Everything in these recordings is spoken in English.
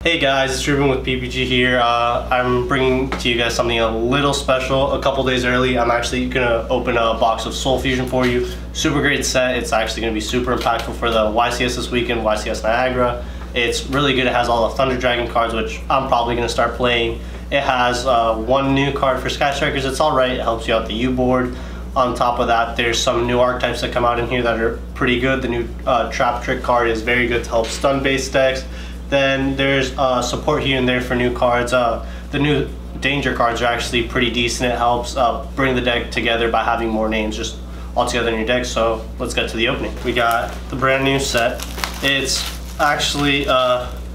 Hey guys, it's Ruben with PPG here. I'm bringing to you guys something a little special. A couple days early, I'm actually gonna open a box of Soul Fusion for you. Super great set. It's actually gonna be super impactful for the YCS this weekend, YCS Niagara. It's really good. It has all the Thunder Dragon cards, which I'm probably gonna start playing. It has one new card for Sky Strikers. It's all right. It helps you out the U board. On top of that, there's some new archetypes that come out in here that are pretty good. The new Trap Trick card is very good to help stun-based decks. Then there's support here and there for new cards. The new danger cards are actually pretty decent. It helps bring the deck together by having more names just all together in your deck. So let's get to the opening. We got the brand new set. It's actually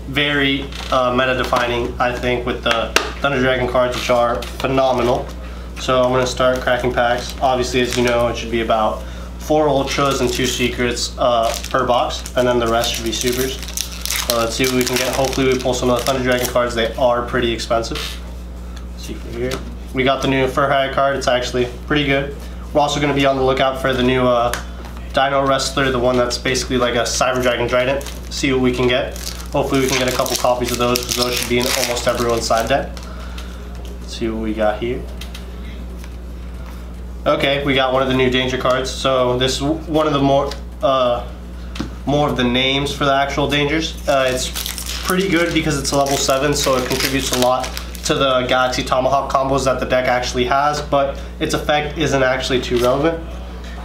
very meta-defining, I think, with the Thunder Dragon cards, which are phenomenal. So I'm gonna start cracking packs. Obviously, as you know, it should be about 4 ultras and 2 secrets per box, and then the rest should be supers. Let's see what we can get. Hopefully we pull some of the Thunder Dragon cards. They are pretty expensive. Let's see for here. We got the new Fur Hag card. It's actually pretty good. We're also going to be on the lookout for the new Dino Wrestler, the one that's basically like a Cyber Dragon Trident. See what we can get. Hopefully we can get a couple copies of those, because those should be in almost everyone's side deck. Let's see what we got here. Okay, we got one of the new danger cards. So this is one of the more of the names for the actual dangers. It's pretty good because it's a level 7, so it contributes a lot to the Galaxy Tomahawk combos that the deck actually has, but its effect isn't actually too relevant.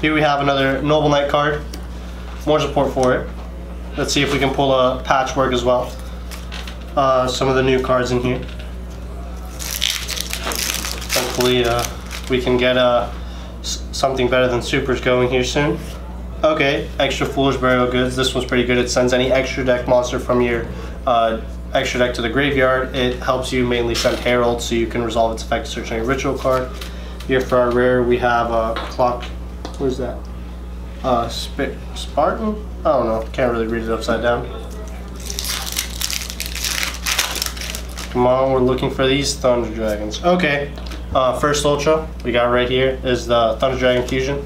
Here we have another Noble Knight card. More support for it. Let's see if we can pull a Patchwork as well. Some of the new cards in here. Hopefully we can get something better than supers going here soon. Okay, extra Foolish Burial Goods. This one's pretty good. It sends any extra deck monster from your extra deck to the graveyard. It helps you mainly send Herald, so you can resolve its effect searching a ritual card. Here for our rare, we have a Clock. What is that? Spartan? I don't know. Can't really read it upside down. Come on, we're looking for these Thunder Dragons. Okay, first Ultra we got right here is the Thunder Dragon Fusion.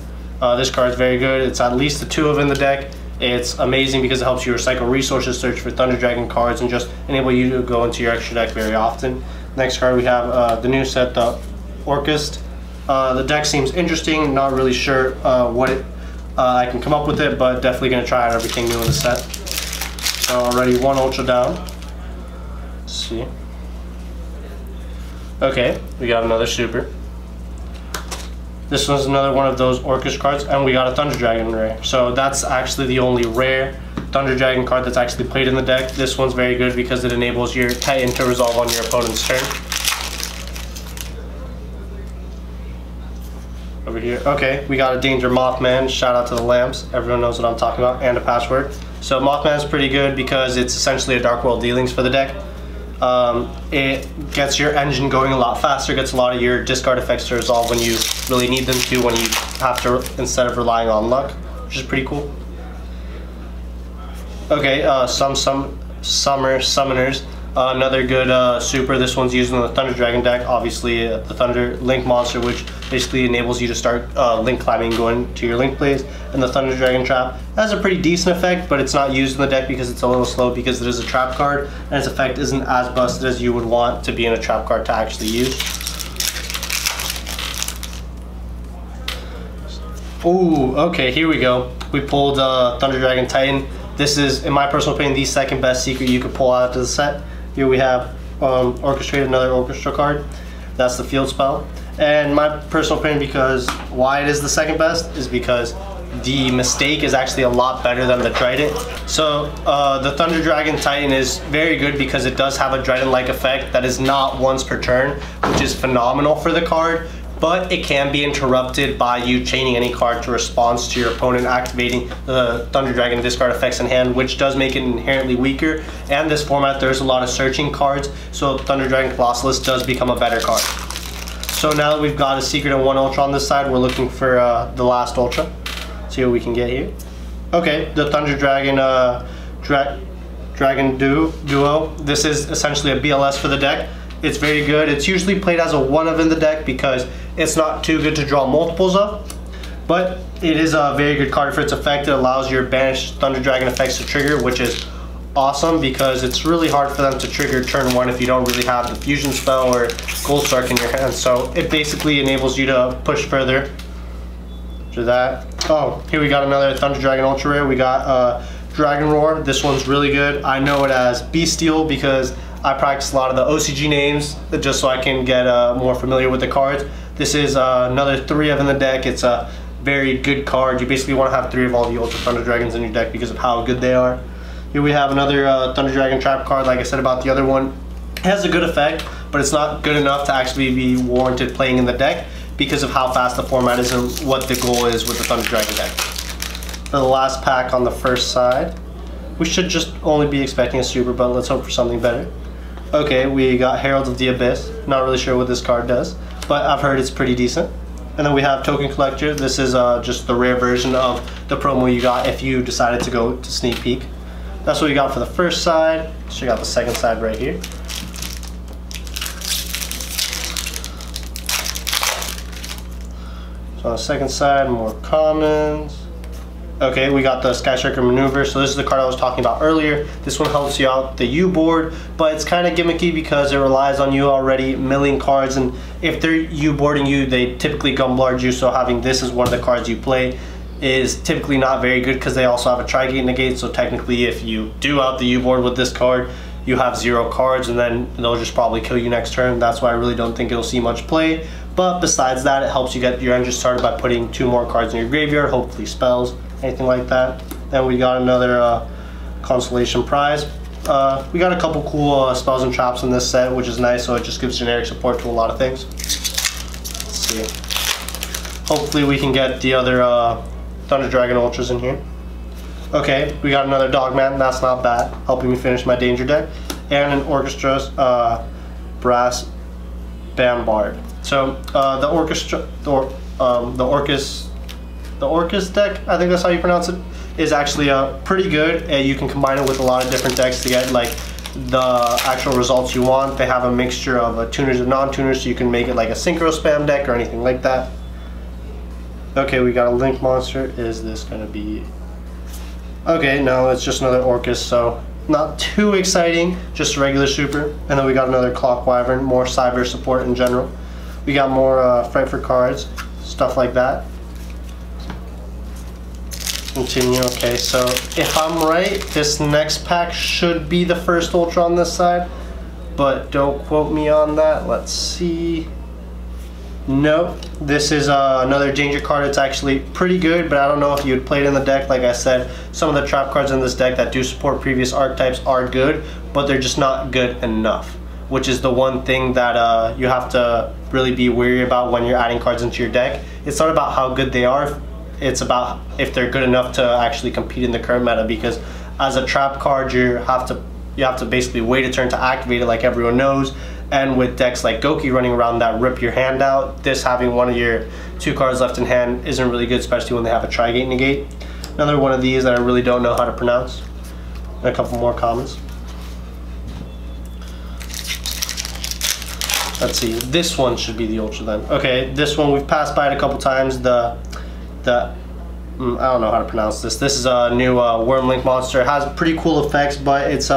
This card is very good. It's at least the 2 of in the deck. It's amazing because it helps you recycle resources, search for Thunder Dragon cards, and just enable you to go into your extra deck very often. Next card we have the new set, the Orchest. The deck seems interesting. Not really sure what I can come up with it, but definitely going to try out everything new in the set. So already 1 Ultra down. Let's see. Okay, we got another super. This one's another one of those Orchestra cards, and we got a Thunder Dragon rare. So that's actually the only rare Thunder Dragon card that's actually played in the deck. This one's very good because it enables your Titan to resolve on your opponent's turn. Over here, okay, we got a Danger Mothman. Shout out to the lamps. Everyone knows what I'm talking about, and a Patchwork. So Mothman's pretty good because it's essentially a Dark World Dealings for the deck. It gets your engine going a lot faster, gets a lot of your discard effects to resolve when you really need them to, when you have to, instead of relying on luck, which is pretty cool. Okay, some Summer Summoners. Another good super. This one's used in the Thunder Dragon deck. Obviously, the Thunder Link monster, which basically enables you to start Link climbing, going to your Link plays. And the Thunder Dragon Trap has a pretty decent effect, but it's not used in the deck because it's a little slow, because it is a trap card, and its effect isn't as busted as you would want to be in a trap card to actually use. Ooh, okay, here we go. We pulled Thunder Dragon Titan. This is, in my personal opinion, the second best secret you could pull out of the set. Here we have Orchestrate, another Orchestra card. That's the field spell. And my personal opinion, because why it is the second best, is because the Mistake is actually a lot better than the Trident. So the Thunder Dragon Titan is very good because it does have a Trident-like effect that is not once per turn, which is phenomenal for the card. But it can be interrupted by you chaining any card to response to your opponent activating the Thunder Dragon discard effects in hand, which does make it inherently weaker. And this format, there's a lot of searching cards, so Thunder Dragon Colossus does become a better card. So now that we've got a secret and 1 Ultra on this side, we're looking for the last Ultra. See what we can get here. Okay, the Thunder Dragon Dragon Duo. This is essentially a BLS for the deck. It's very good. It's usually played as a 1 of in the deck because it's not too good to draw multiples of, but it is a very good card for its effect. It allows your banished Thunder Dragon effects to trigger, which is awesome because it's really hard for them to trigger turn 1 if you don't really have the fusion spell or gold spark in your hand. So it basically enables you to push further. After that, oh, here we got another Thunder Dragon Ultra Rare. We got Dragon Roar. This one's really good. I know it as Beasteel because I practice a lot of the OCG names just so I can get more familiar with the cards. This is another 3 of in the deck. It's a very good card. You basically want to have 3 of all the Ultra Thunder Dragons in your deck because of how good they are. Here we have another Thunder Dragon Trap card. Like I said about the other one, it has a good effect, but it's not good enough to actually be warranted playing in the deck because of how fast the format is and what the goal is with the Thunder Dragon deck. For the last pack on the first side, we should just only be expecting a super, but let's hope for something better. Okay, we got Herald of the Abyss. Not really sure what this card does, but I've heard it's pretty decent. And then we have Token Collector. This is just the rare version of the promo you got if you decided to go to Sneak Peek. That's what we got for the first side. Check out the second side right here. So on the second side, more commons. Okay, we got the Sky Striker Maneuver. So this is the card I was talking about earlier. This one helps you out the U board, but it's kind of gimmicky because it relies on you already milling cards, and if they're U boarding you, they typically gumblard you, so having this as one of the cards you play is typically not very good because they also have a Tri-Gate negate, so technically if you do out the U board with this card, you have 0 cards and then they'll just probably kill you next turn. That's why I really don't think it'll see much play. But besides that, it helps you get your engine started by putting 2 more cards in your graveyard, hopefully spells, anything like that. Then we got another Constellation Prize. We got a couple cool spells and traps in this set, which is nice, so it just gives generic support to a lot of things. Let's see. Hopefully we can get the other Thunder Dragon Ultras in here. Okay, we got another Dogman, that's not bad, helping me finish my Danger deck. And an Orchestra's Brass Bombard. So the Orcus deck, I think that's how you pronounce it, is actually pretty good. You can combine it with a lot of different decks to get like the actual results you want. They have a mixture of tuners and non-tuners, so you can make it like a synchro spam deck or anything like that. Okay, we got a Link Monster. Is this gonna be... Okay, no, it's just another Orcus, so not too exciting, just a regular super. And then we got another Clock Wyvern, more cyber support in general. We got more Frightful cards, stuff like that. Continue. Okay, so if I'm right, this next pack should be the first Ultra on this side, but don't quote me on that. Let's see. No, this is another Danger card. It's actually pretty good, but I don't know if you'd play it in the deck. Like I said, some of the trap cards in this deck that do support previous archetypes are good, but they're just not good enough, which is the one thing that you have to really be wary about when you're adding cards into your deck. It's not about how good they are, it's about if they're good enough to actually compete in the current meta, because as a trap card you have to basically wait a turn to activate it, like everyone knows. And with decks like Goki running around that rip your hand out, this having one of your 2 cards left in hand isn't really good, especially when they have a Tri-Gate negate. Another one of these that I really don't know how to pronounce. And a couple more commons. Let's see, this one should be the Ultra then. Okay, this one we've passed by it a couple times. I don't know how to pronounce this. This is a new Worm Link Monster. It has pretty cool effects, but it's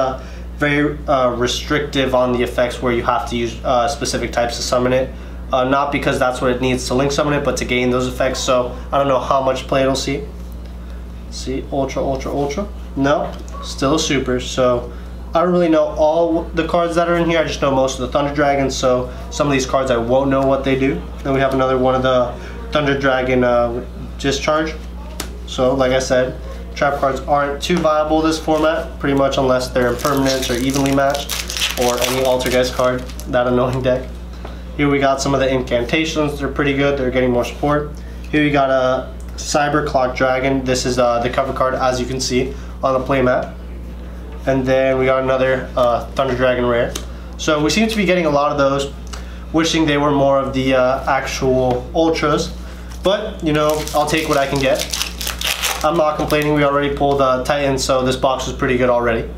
very restrictive on the effects where you have to use specific types to summon it. Not because that's what it needs to link summon it, but to gain those effects. So I don't know how much play it'll see. See, Ultra, Ultra, Ultra. No, still a super. So I don't really know all the cards that are in here. I just know most of the Thunder Dragons. So some of these cards I won't know what they do. Then we have another one of the Thunder Dragon Discharge. So like I said, trap cards aren't too viable this format, pretty much unless they're impermanents or evenly matched, or any Altergeist card, that annoying deck. Here we got some of the incantations. They're pretty good. They're getting more support. Here we got a Cyber Clock Dragon. This is the cover card, as you can see on the playmat. And then we got another Thunder Dragon rare. So we seem to be getting a lot of those. Wishing they were more of the actual Ultras, but you know, I'll take what I can get. I'm not complaining. We already pulled Titan, so this box was pretty good already.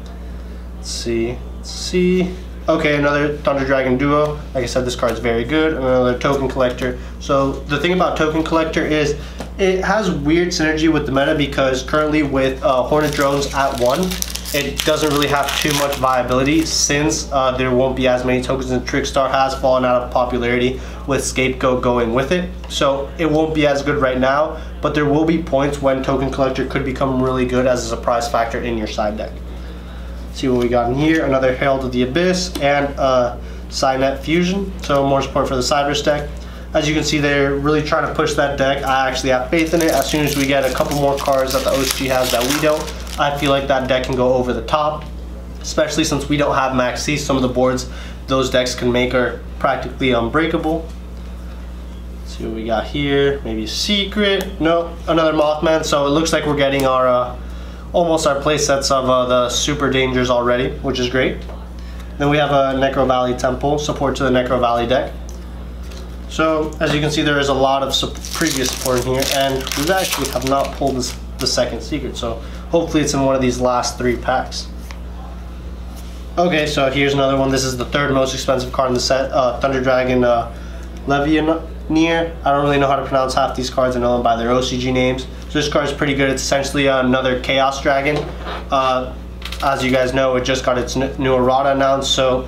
Let's see. Okay, another Thunder Dragon Duo. Like I said, this card's very good. And another Token Collector. So the thing about Token Collector is it has weird synergy with the meta, because currently with Hornet Drones at 1, it doesn't really have too much viability since there won't be as many tokens, and Trickstar has fallen out of popularity with Scapegoat going with it. So it won't be as good right now, but there will be points when Token Collector could become really good as a surprise factor in your side deck. See what we got in here, another Herald of the Abyss and Cynet Fusion, so more support for the Cybers deck. As you can see, they're really trying to push that deck. I actually have faith in it. As soon as we get a couple more cards that the OG has that we don't, I feel like that deck can go over the top, especially since we don't have Max C. Some of the boards those decks can make are practically unbreakable. Let's see what we got here. Maybe a Secret. No, another Mothman. So it looks like we're getting our almost our play sets of the Super Dangers already, which is great. Then we have a Necro Valley Temple, support to the Necro Valley deck. So as you can see, there is a lot of previous support in here, and we actually have not pulled the second secret, so hopefully it's in one of these last 3 packs. Okay, so here's another one. This is the 3rd most expensive card in the set, Thunder Dragon Levianeer. I don't really know how to pronounce half these cards. I know them by their OCG names. So this card is pretty good. It's essentially another Chaos Dragon. As you guys know, it just got its new errata announced, so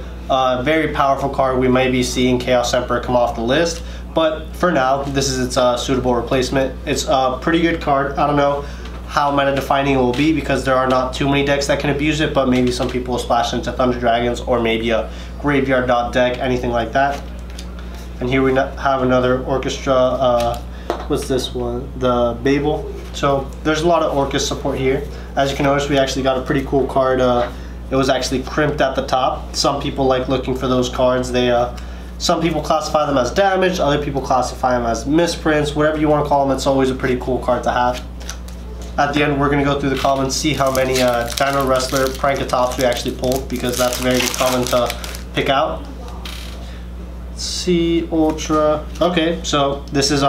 very powerful card. We may be seeing Chaos Emperor come off the list, but for now, this is its suitable replacement. It's a pretty good card. I don't know how meta defining it will be because there are not too many decks that can abuse it, but maybe some people will splash into Thunder Dragons or maybe a Graveyard Dot deck, anything like that. And here we have another Orchestra, what's this one? The Babel. So there's a lot of Orcus support here. As you can notice, we actually got a pretty cool card. It was actually crimped at the top. Some people like looking for those cards. Some people classify them as damaged, other people classify them as misprints, whatever you want to call them. It's always a pretty cool card to have. At the end, we're going to go through the comments, see how many Dino Wrestler Prankatops we actually pulled, because that's a very good comment to pick out. Let's see, Ultra. Okay, so this is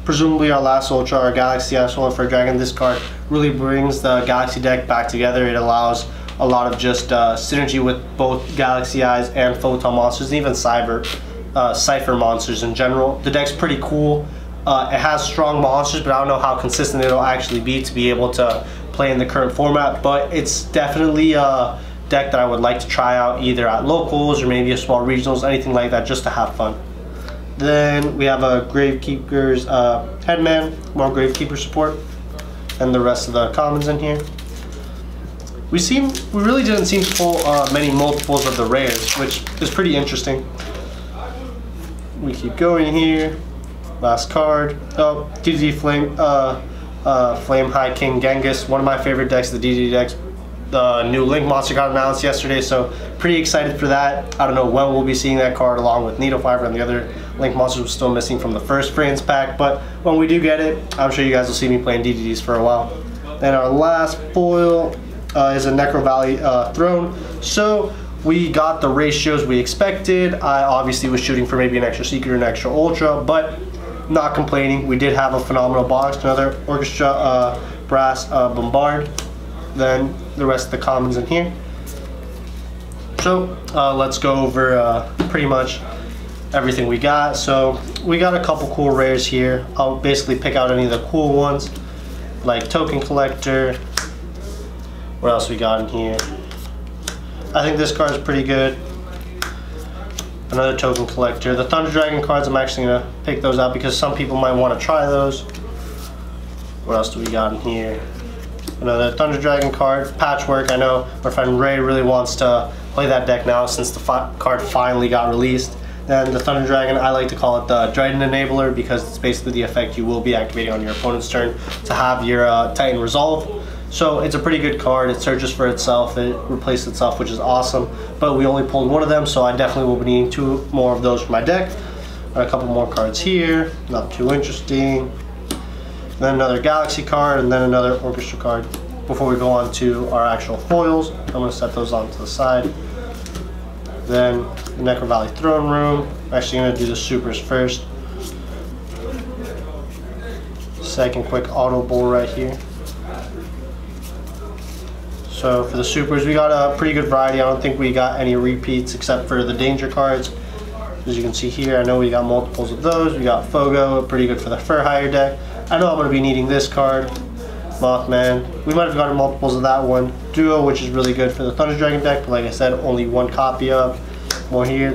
presumably our last Ultra, our Galaxy Eye Solar for Dragon. This card really brings the Galaxy deck back together. It allows a lot of just synergy with both Galaxy Eyes and Photon monsters, and even Cypher monsters in general. The deck's pretty cool. It has strong monsters, but I don't know how consistent it'll actually be to be able to play in the current format, but it's definitely a deck that I would like to try out either at locals or maybe a small regionals, anything like that, just to have fun. Then we have a Gravekeeper's Headman, more Gravekeeper support, and the rest of the commons in here. We really didn't seem to pull many multiples of the rares, which is pretty interesting. We keep going here. Last card. Oh, DDD Flame High King Genghis, one of my favorite decks, the DDD decks. The new Link monster got announced yesterday, so pretty excited for that. I don't know when we'll be seeing that card along with Needle Fiber, and the other Link monsters were still missing from the first Friends pack, but when we do get it, I'm sure you guys will see me playing DDDs for a while. Then our last foil is a Necro Valley Throne. So we got the ratios we expected. I obviously was shooting for maybe an extra Secret or an extra Ultra, but not complaining. We did have a phenomenal box. Another Orchestra Brass Bombard. Then the rest of the commons in here. So let's go over pretty much everything we got. So we got a couple cool rares here. I'll basically pick out any of the cool ones, like Token Collector. What else we got in here? I think this card is pretty good. Another Token Collector. The Thunder Dragon cards, I'm actually going to pick those out because some people might want to try those. What else do we got in here? Another Thunder Dragon card. Patchwork. I know our friend Ray really wants to play that deck now since the card finally got released. Then the Thunder Dragon, I like to call it the Dryden Enabler because it's basically the effect you will be activating on your opponent's turn to have your Titan resolve. So it's a pretty good card. It searches for itself, it replaces itself, which is awesome. But we only pulled one of them, so I definitely will be needing 2 more of those for my deck. Got a couple more cards here, not too interesting. Then another Galaxy card, and then another Orchestra card. Before we go on to our actual foils, I'm going to set those onto the side. Then the Necro Valley Throne Room. I'm actually going to do the supers first. Second quick auto bowl right here. So for the supers, we got a pretty good variety. I don't think we got any repeats except for the danger cards. As you can see here, I know we got multiples of those. We got Fogo, pretty good for the Fur Hire deck. I know I'm going to be needing this card. Mothman. We might have gotten multiples of that one. YuGiOh, which is really good for the Thunder Dragon deck, but like I said, only one copy of. More here.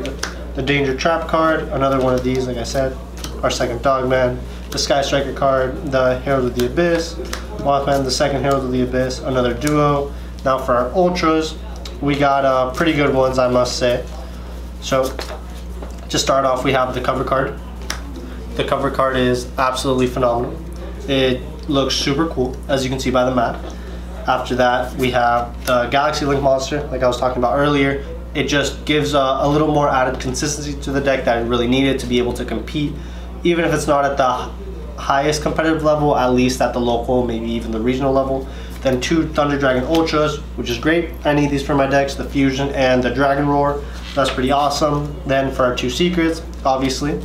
The Danger Trap card, another one of these, like I said. Our second Dogman. The Sky Striker card, the Herald of the Abyss. Mothman, the second Herald of the Abyss, another YuGiOh. Now for our Ultras, we got pretty good ones, I must say. So, to start off, we have the cover card. The cover card is absolutely phenomenal. It looks super cool, as you can see by the map. After that, we have the Galaxy Link monster, like I was talking about earlier. It just gives a little more added consistency to the deck that it really needed to be able to compete, even if it's not at the highest competitive level, at least at the local, maybe even the regional level. Then 2 Thunder Dragon Ultras, which is great. I need these for my decks, the Fusion and the Dragon Roar. That's pretty awesome. Then for our 2 Secrets, obviously,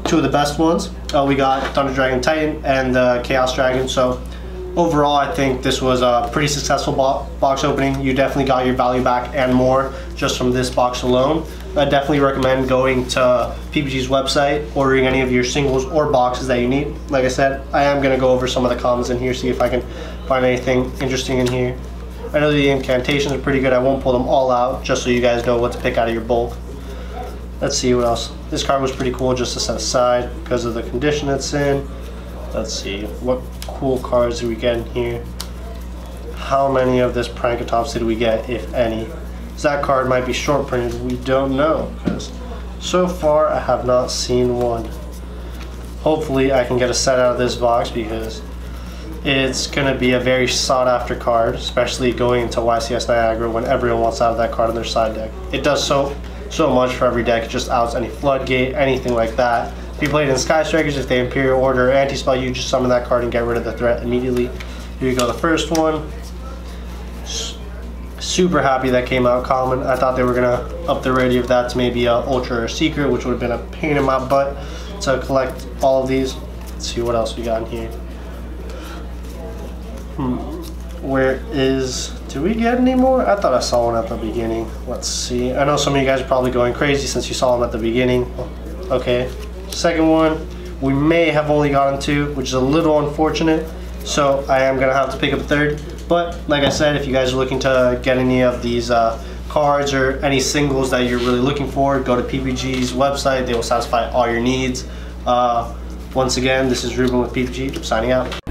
2 of the best ones. We got Thunder Dragon Titan and the Chaos Dragon. So overall, I think this was a pretty successful box opening. You definitely got your value back and more just from this box alone. I definitely recommend going to PBG's website, ordering any of your singles or boxes that you need. Like I said, I am going to go over some of the commons in here, see if I can find anything interesting in here. I know the incantations are pretty good. I won't pull them all out, just so you guys know what to pick out of your bulk. Let's see what else. This card was pretty cool just to set aside because of the condition it's in. Let's see, what cool cards do we get in here? How many of this Prankatops did we get, if any? That card might be short printed, we don't know, because so far I have not seen one. Hopefully I can get a set out of this box, because it's going to be a very sought after card, especially going into YCS Niagara when everyone wants out of that card on their side deck. It does so much for every deck. It just outs any Floodgate, anything like that. If you play it in Sky Strikers, if they Imperial Order or Anti-Spell, you just summon that card and get rid of the threat immediately. Here you go, the first one. Super happy that came out common. I thought they were gonna up the rarity of that to maybe a Ultra or Secret, which would have been a pain in my butt to collect all of these. Let's see what else we got in here. Do we get any more? I thought I saw one at the beginning. Let's see. I know some of you guys are probably going crazy since you saw them at the beginning. Okay, second one, we may have only gotten 2, which is a little unfortunate. So I am gonna have to pick up a third. But like I said, if you guys are looking to get any of these cards or any singles that you're really looking for, go to PBG's website. They will satisfy all your needs. Once again, this is Ruben with PBG, signing out.